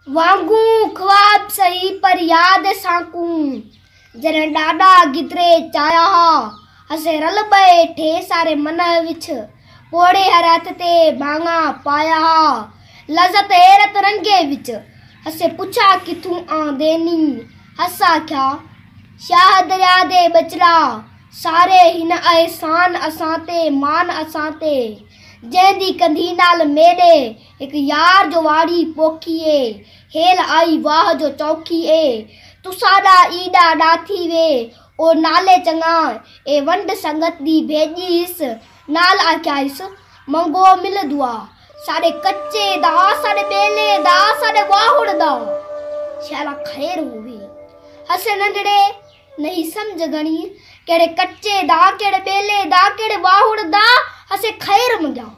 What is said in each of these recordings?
वांगू ख्वाब सही पर याद साकू जने डाडा गिदरे चाया हसे रल बैठे सारे मन विच पोड़े हरात ते भांगा पाया लजत हैरत रंगे विच हसे पुछा किथू आंदेनी हसा क्या शाह दरिया दे बचड़ा सारे हिन एहसान असाते मान असाते जैंदी कंधी नाल मेरे एक यार जो वाड़ी पोखिए हेल आई वाह जो चौखिए तू साडा ईडा डाथी वे ओ नाले चंगा ए वंड संगत दी भेजीस नाल आख्याइस मंगो मिल दुआ साडे कच्चे दा साडे बेले दा साडे वाहुड़ दा शाला खैर होवे हसे नंडड़े नहीं समझ गणी केड़े कच्चे दा केड़े बेले दा केड़े वाहुड़ दा हसे खैर मंगा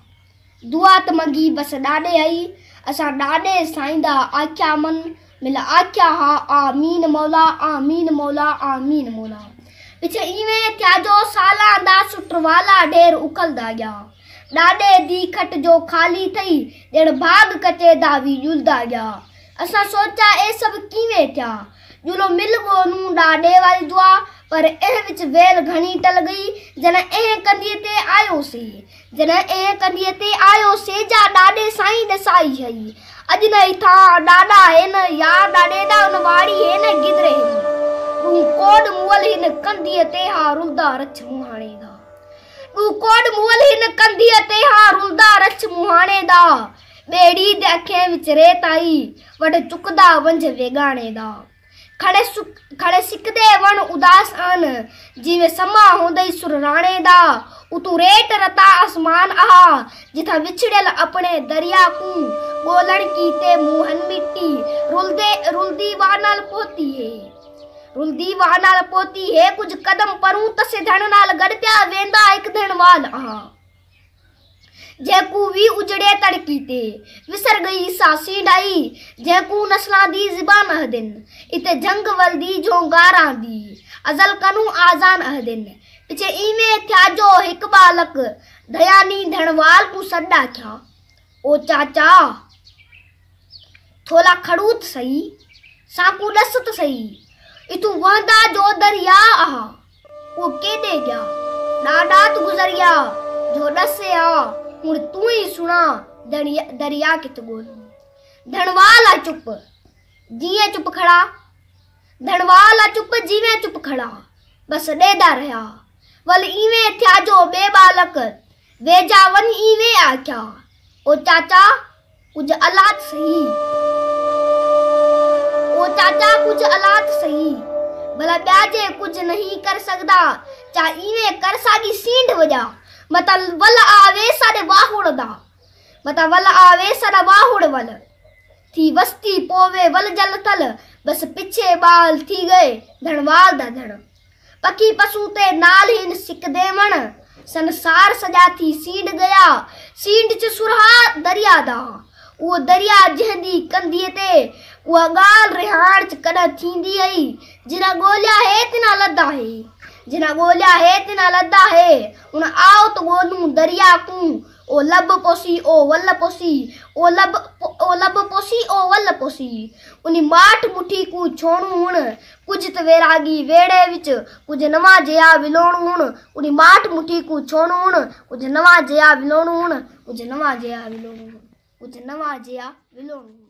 दुआ त मंगी बस डाडे आई असा डाडे साईंदा आख्या मन मिला आख्या हा आमीन मौला आमीन मौला आमीन मौला पिछे इवे त्या जो साला दा सुटरवाला ढेर उखलदा गया डाडे दी खट जो खाली थई जेड़ भाग कचे दा वी जुलदा गया असा सोचा ए सब कीवे त्या जुलो मिल गो नू डाडे वाली दुआ पर एह विच वेल घणी टल गई जना एह कंधीअ ते आयो से जना एह कंधीअ ते आयो से जा डाडे साईं दसाई हई अज नहीं था डाडा है न यार डाडे दा उन वाड़ी है न गिदरे तू कोड मुअल हिन कंधीअ ते हा रुलदा रच मुहाणे दा तू कोड मुअल हिन कंधीअ ते हा रुलदा रच मुहाणे दा बेड़ी दे अखे विच रेत आई वड चुकदा वंज वेगाणे दा खड़े सिकदे वन उदास आन जिवे समा होंदई सुरराणे दा उतू रेट रता आसमान आहा जिथा विछड़ेल अपने दरिया को बोलन की ते मुहन मिट्टी रुलदी वानाल पोती है कुछ कदम परू तसे धन नाल गड़त्या वेंदा एक धन वाल आहा जेकू वी उजड़े तड़की ते विसर गई सासी डाई जेकू नस्ला दी ज़बान अहदिन इते जंग वल्दी जो गारा दी अजल कनु आजान अहदिन पिछे इमे थया जो हिक बालक दयानी धनवाल को सड्डा क्या ओ चाचा थोला खड़ूत सही साकू दसत सही इतु वहदा जो दरिया आहा वो के दे गया डाडात गुजरिया जो दसे आ हुण तू ही सुना दरिया कित बोलू धनवाला चुप जिए चुप खड़ा धनवाला चुप जीवे चुप खड़ा बस डेदा रहा वल इवे थया जो बे बालक वेजा वन इवे आख्या ओ चाचा कुछ अलात सही ओ चाचा कुछ अलात सही भला ब्याजे कुछ नहीं कर सकदा चा इवे कर सागी सींड वजा मता वल आवे साडे वाहुड़ दा मता वल आवे साडा वाहुड़ वल थी वस्ती पोवे वल जल तल बस पिछे बाल थी गए धनवाल दा धन पकी पशु ते नाल हिन सिक देवण संसार सजा थी सींड गया सींड च सुरहा दरिया दा वो दरिया जहदी कंधीअ ते वो गाल रिहाण च कदा थींदी आई जिना गोलिया है तिना लद्दा है जिना गोलिया है तिना लद्दा है उन आओ तो गोलू दरिया को ओ लब पोसी ओ वल पोसी ओ लब पोसी ओ वल पोसी उनी माठ मुठी को छोणू हुण कुछ त वैरागी वेड़े विच कुछ नवा जया विलोणू हुण उनी माठ मुठी को छोणू हुण कुछ नवा जया विलोणू हुण कुछ नवा जया विलोणू कुछ नवा जया विलोणू।